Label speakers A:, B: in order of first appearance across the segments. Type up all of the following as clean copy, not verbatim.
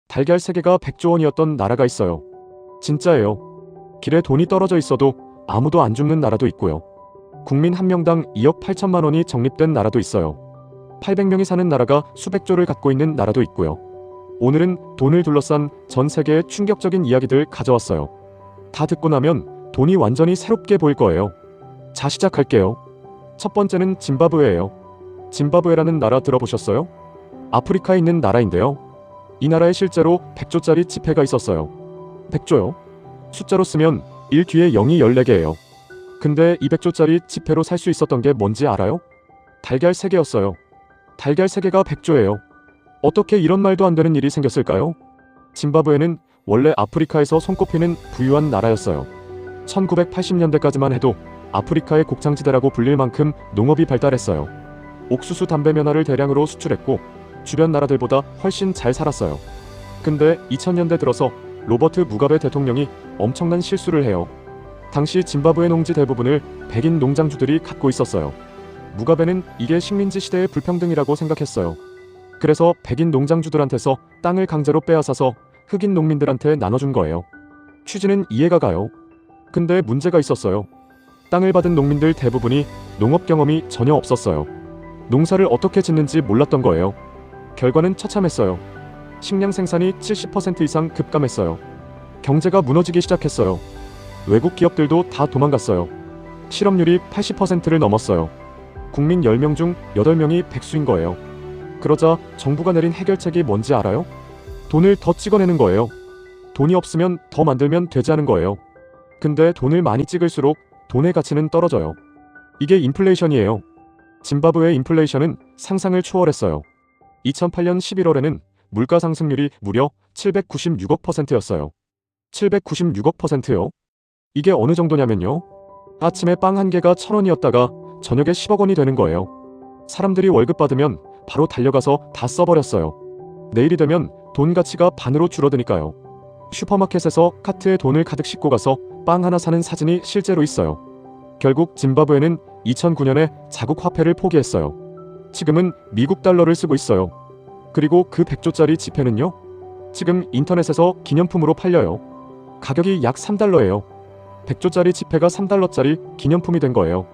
A: 달걀 3개가 100조 원이었던 나라가 있어요. 진짜예요. 길에 돈이 떨어져 있어도 아무도 안 줍는 나라도 있고요. 국민 한 명당 2억 8천만 원이 적립된 나라도 있어요. 800명이 사는 나라가 수백조를 갖고 있는 나라도 있고요. 오늘은 돈을 둘러싼 전 세계의 충격적인 이야기들 가져왔어요. 다 듣고 나면 돈이 완전히 새롭게 보일 거예요. 자, 시작할게요. 첫 번째는 짐바브웨예요. 짐바브웨라는 나라 들어보셨어요? 아프리카에 있는 나라인데요. 이 나라에 실제로 100조짜리 지폐가 있었어요. 100조요? 숫자로 쓰면 1 뒤에 0이 14개예요. 근데 200조짜리 지폐로 살 수 있었던 게 뭔지 알아요? 달걀 3개였어요. 달걀 3개가 100조예요. 어떻게 이런 말도 안 되는 일이 생겼을까요? 짐바브웨는 원래 아프리카에서 손꼽히는 부유한 나라였어요. 1980년대까지만 해도 아프리카의 곡창지대라고 불릴 만큼 농업이 발달했어요. 옥수수 담배 면화를 대량으로 수출했고 주변 나라들보다 훨씬 잘 살았어요. 근데 2000년대 들어서 로버트 무가베 대통령이 엄청난 실수를 해요. 당시 짐바브웨 농지 대부분을 백인 농장주들이 갖고 있었어요. 무가베는 이게 식민지 시대의 불평등이라고 생각했어요. 그래서 백인 농장주들한테서 땅을 강제로 빼앗아서 흑인 농민들한테 나눠준 거예요. 취지는 이해가 가요. 근데 문제가 있었어요. 땅을 받은 농민들 대부분이 농업 경험이 전혀 없었어요. 농사를 어떻게 짓는지 몰랐던 거예요. 결과는 처참했어요. 식량 생산이 70% 이상 급감했어요. 경제가 무너지기 시작했어요. 외국 기업들도 다 도망갔어요. 실업률이 80%를 넘었어요. 국민 10명 중 8명이 백수인 거예요. 그러자 정부가 내린 해결책이 뭔지 알아요? 돈을 더 찍어내는 거예요. 돈이 없으면 더 만들면 되지 않은 거예요. 근데 돈을 많이 찍을수록 돈의 가치는 떨어져요. 이게 인플레이션이에요. 짐바브웨의 인플레이션은 상상을 초월했어요. 2008년 11월에는 물가 상승률이 무려 796억 %였어요. 796억 %요? 이게 어느 정도냐면요. 아침에 빵 한 개가 1,000원이었다가 저녁에 10억 원이 되는 거예요. 사람들이 월급 받으면 바로 달려가서 다 써버렸어요. 내일이 되면 돈 가치가 반으로 줄어드니까요. 슈퍼마켓에서 카트에 돈을 가득 싣고 가서 빵 하나 사는 사진이 실제로 있어요. 결국 짐바브웨는 2009년에 자국 화폐를 포기했어요. 지금은 미국 달러를 쓰고 있어요. 그리고 그 100조짜리 지폐는요? 지금 인터넷에서 기념품으로 팔려요. 가격이 약 3달러예요. 100조짜리 지폐가 3달러짜리 기념품이 된 거예요.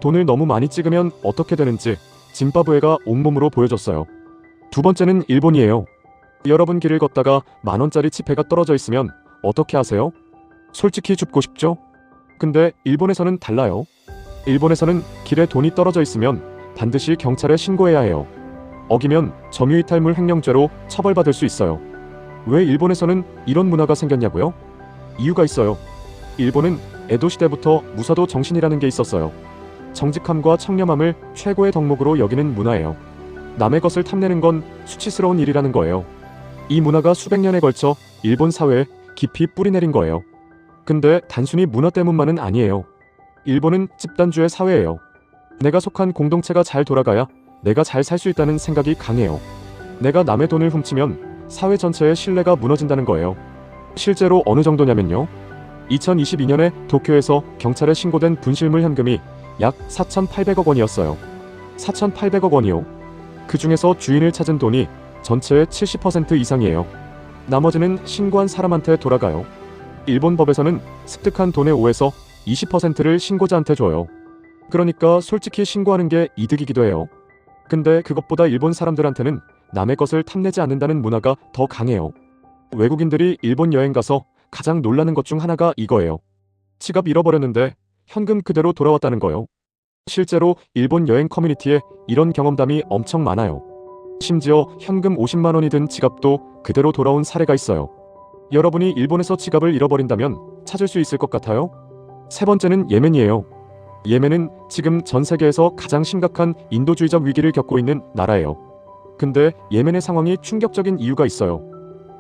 A: 돈을 너무 많이 찍으면 어떻게 되는지 짐바브웨가 온몸으로 보여줬어요. 두 번째는 일본이에요. 여러분 길을 걷다가 10,000원짜리 지폐가 떨어져 있으면 어떻게 하세요? 솔직히 줍고 싶죠? 근데 일본에서는 달라요. 일본에서는 길에 돈이 떨어져 있으면 반드시 경찰에 신고해야 해요. 어기면 점유이탈물 횡령죄로 처벌받을 수 있어요. 왜 일본에서는 이런 문화가 생겼냐고요? 이유가 있어요. 일본은 에도 시대부터 무사도 정신이라는 게 있었어요. 정직함과 청렴함을 최고의 덕목으로 여기는 문화예요. 남의 것을 탐내는 건 수치스러운 일이라는 거예요. 이 문화가 수백 년에 걸쳐 일본 사회에 깊이 뿌리내린 거예요. 근데 단순히 문화 때문만은 아니에요. 일본은 집단주의 사회예요. 내가 속한 공동체가 잘 돌아가야 내가 잘 살 수 있다는 생각이 강해요. 내가 남의 돈을 훔치면 사회 전체의 신뢰가 무너진다는 거예요. 실제로 어느 정도냐면요. 2022년에 도쿄에서 경찰에 신고된 분실물 현금이 약 4,800억 원이었어요. 4,800억 원이요. 그 중에서 주인을 찾은 돈이 전체의 70% 이상이에요. 나머지는 신고한 사람한테 돌아가요. 일본 법에서는 습득한 돈의 5에서 20%를 신고자한테 줘요. 그러니까 솔직히 신고하는 게 이득이기도 해요. 근데 그것보다 일본 사람들한테는 남의 것을 탐내지 않는다는 문화가 더 강해요. 외국인들이 일본 여행 가서 가장 놀라는 것 중 하나가 이거예요. 지갑 잃어버렸는데 현금 그대로 돌아왔다는 거요. 실제로 일본 여행 커뮤니티에 이런 경험담이 엄청 많아요. 심지어 현금 50만 원이 든 지갑도 그대로 돌아온 사례가 있어요. 여러분이 일본에서 지갑을 잃어버린다면 찾을 수 있을 것 같아요? 세 번째는 예멘이에요. 예멘은 지금 전 세계에서 가장 심각한 인도주의적 위기를 겪고 있는 나라예요. 근데 예멘의 상황이 충격적인 이유가 있어요.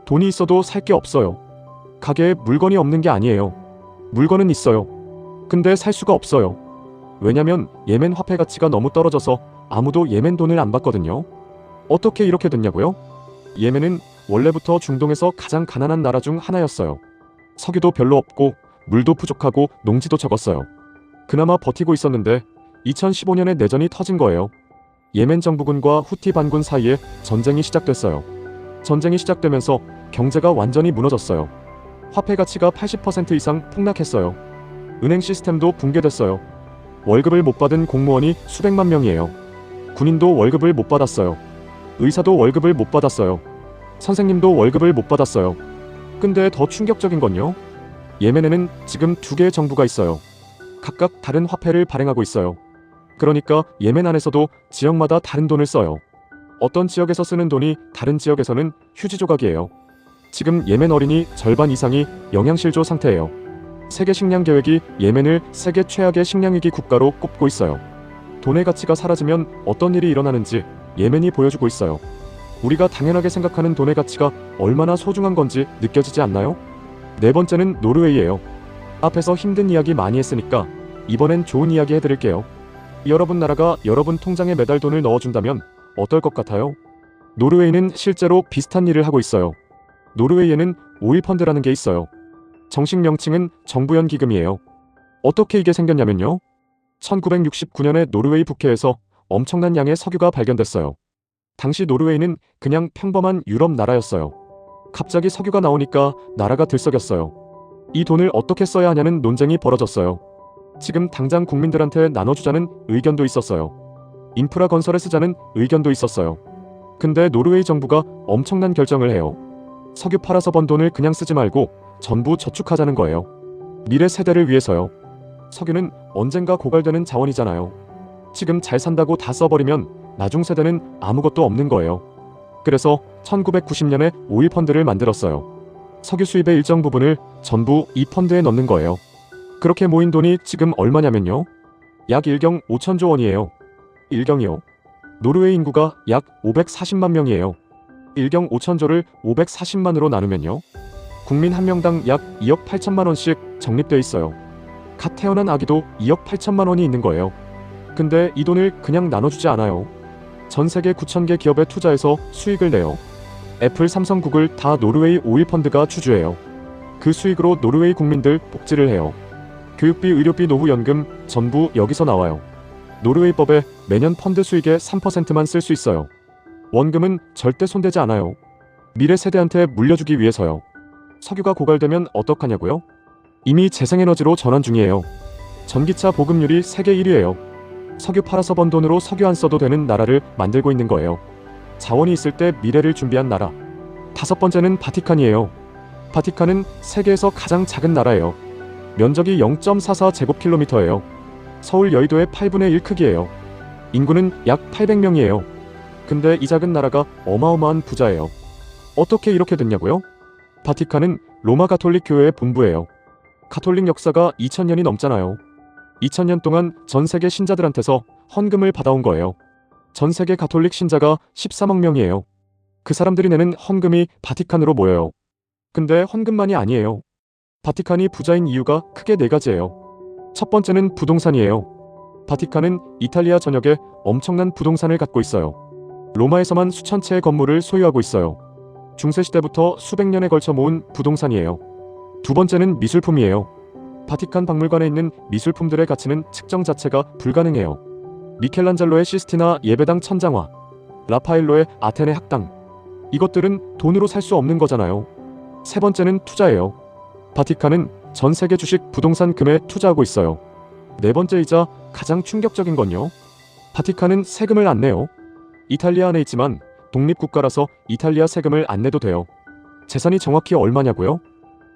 A: 돈이 있어도 살 게 없어요. 가게에 물건이 없는 게 아니에요. 물건은 있어요. 근데 살 수가 없어요. 왜냐면 예멘 화폐 가치가 너무 떨어져서 아무도 예멘 돈을 안 받거든요. 어떻게 이렇게 됐냐고요? 예멘은 원래부터 중동에서 가장 가난한 나라 중 하나였어요. 석유도 별로 없고 물도 부족하고 농지도 적었어요. 그나마 버티고 있었는데 2015년에 내전이 터진 거예요. 예멘 정부군과 후티 반군 사이에 전쟁이 시작됐어요. 전쟁이 시작되면서 경제가 완전히 무너졌어요. 화폐 가치가 80% 이상 폭락했어요. 은행 시스템도 붕괴됐어요. 월급을 못 받은 공무원이 수백만 명이에요. 군인도 월급을 못 받았어요. 의사도 월급을 못 받았어요. 선생님도 월급을 못 받았어요. 근데 더 충격적인 건요. 예멘에는 지금 두 개의 정부가 있어요. 각각 다른 화폐를 발행하고 있어요. 그러니까 예멘 안에서도 지역마다 다른 돈을 써요. 어떤 지역에서 쓰는 돈이 다른 지역에서는 휴지 조각이에요. 지금 예멘 어린이 절반 이상이 영양실조 상태예요. 세계 식량 계획이 예멘을 세계 최악의 식량위기 국가로 꼽고 있어요. 돈의 가치가 사라지면 어떤 일이 일어나는지 예멘이 보여주고 있어요. 우리가 당연하게 생각하는 돈의 가치가 얼마나 소중한 건지 느껴지지 않나요? 네 번째는 노르웨이예요. 앞에서 힘든 이야기 많이 했으니까 이번엔 좋은 이야기 해드릴게요. 여러분 나라가 여러분 통장에 매달 돈을 넣어준다면 어떨 것 같아요? 노르웨이는 실제로 비슷한 일을 하고 있어요. 노르웨이에는 오일 펀드라는 게 있어요. 정식 명칭은 정부연 기금이에요. 어떻게 이게 생겼냐면요. 1969년에 노르웨이 북해에서 엄청난 양의 석유가 발견됐어요. 당시 노르웨이는 그냥 평범한 유럽 나라였어요. 갑자기 석유가 나오니까 나라가 들썩였어요. 이 돈을 어떻게 써야 하냐는 논쟁이 벌어졌어요. 지금 당장 국민들한테 나눠주자는 의견도 있었어요. 인프라 건설에 쓰자는 의견도 있었어요. 근데 노르웨이 정부가 엄청난 결정을 해요. 석유 팔아서 번 돈을 그냥 쓰지 말고 전부 저축하자는 거예요. 미래 세대를 위해서요. 석유는 언젠가 고갈되는 자원이잖아요. 지금 잘 산다고 다 써버리면 나중 세대는 아무것도 없는 거예요. 그래서 1990년에 오일 펀드를 만들었어요. 석유 수입의 일정 부분을 전부 이 펀드에 넣는 거예요. 그렇게 모인 돈이 지금 얼마냐면요. 약 1경 5천조 원이에요. 1경이요. 노르웨이 인구가 약 540만 명이에요. 1경 5천조를 540만으로 나누면요. 국민 한 명당 약 2억 8천만 원씩 적립돼 있어요. 갓 태어난 아기도 2억 8천만 원이 있는 거예요. 근데 이 돈을 그냥 나눠주지 않아요. 전 세계 9,000개 기업에 투자해서 수익을 내요. 애플, 삼성, 구글 다 노르웨이 오일 펀드가 주주예요. 그 수익으로 노르웨이 국민들 복지를 해요. 교육비, 의료비, 노후연금 전부 여기서 나와요. 노르웨이 법에 매년 펀드 수익의 3%만 쓸 수 있어요. 원금은 절대 손대지 않아요. 미래 세대한테 물려주기 위해서요. 석유가 고갈되면 어떡하냐고요? 이미 재생에너지로 전환 중이에요. 전기차 보급률이 세계 1위예요. 석유 팔아서 번 돈으로 석유 안 써도 되는 나라를 만들고 있는 거예요. 자원이 있을 때 미래를 준비한 나라. 다섯 번째는 바티칸이에요. 바티칸은 세계에서 가장 작은 나라예요. 면적이 0.44제곱킬로미터예요. 서울 여의도의 8분의 1 크기예요. 인구는 약 800명이에요. 근데 이 작은 나라가 어마어마한 부자예요. 어떻게 이렇게 됐냐고요? 바티칸은 로마 가톨릭 교회의 본부예요. 가톨릭 역사가 2000년이 넘잖아요. 2000년 동안 전 세계 신자들한테서 헌금을 받아온 거예요. 전 세계 가톨릭 신자가 13억 명이에요. 그 사람들이 내는 헌금이 바티칸으로 모여요. 근데 헌금만이 아니에요. 바티칸이 부자인 이유가 크게 네 가지예요. 첫 번째는 부동산이에요. 바티칸은 이탈리아 전역에 엄청난 부동산을 갖고 있어요. 로마에서만 수천 채의 건물을 소유하고 있어요. 중세시대부터 수백 년에 걸쳐 모은 부동산이에요. 두 번째는 미술품이에요. 바티칸 박물관에 있는 미술품들의 가치는 측정 자체가 불가능해요. 미켈란젤로의 시스티나 예배당 천장화, 라파엘로의 아테네 학당. 이것들은 돈으로 살 수 없는 거잖아요. 세 번째는 투자예요. 바티칸은 전 세계 주식 부동산 금에 투자하고 있어요. 네 번째이자 가장 충격적인 건요. 바티칸은 세금을 안 내요. 이탈리아 안에 있지만 독립국가라서 이탈리아 세금을 안 내도 돼요. 재산이 정확히 얼마냐고요?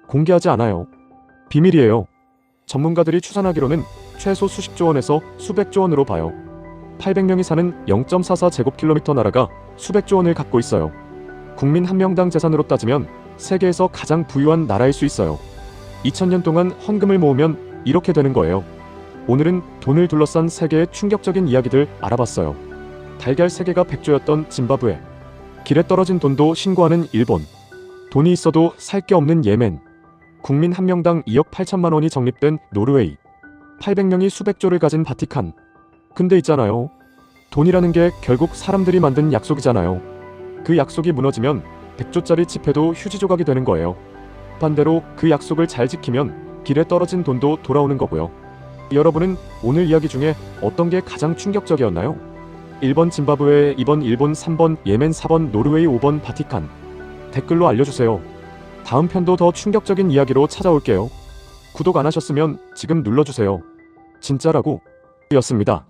A: 공개하지 않아요. 비밀이에요. 전문가들이 추산하기로는 최소 수십조 원에서 수백조 원으로 봐요. 800명이 사는 0.44제곱킬로미터 나라가 수백조 원을 갖고 있어요. 국민 한 명당 재산으로 따지면 세계에서 가장 부유한 나라일 수 있어요. 2000년 동안 헌금을 모으면 이렇게 되는 거예요. 오늘은 돈을 둘러싼 세계의 충격적인 이야기들 알아봤어요. 달걀 3개가 100조였던 짐바브웨, 길에 떨어진 돈도 신고하는 일본, 돈이 있어도 살 게 없는 예멘, 국민 한 명당 2억 8천만 원이 적립된 노르웨이, 800명이 수백조를 가진 바티칸. 근데 있잖아요. 돈이라는 게 결국 사람들이 만든 약속이잖아요. 그 약속이 무너지면 100조짜리 지폐도 휴지 조각이 되는 거예요. 반대로 그 약속을 잘 지키면 길에 떨어진 돈도 돌아오는 거고요. 여러분은 오늘 이야기 중에 어떤 게 가장 충격적이었나요? 1번 짐바브웨, 2번 일본, 3번 예멘, 4번 노르웨이, 5번 바티칸. 댓글로 알려주세요. 다음 편도 더 충격적인 이야기로 찾아올게요. 구독 안 하셨으면 지금 눌러주세요. 진짜라고 였습니다.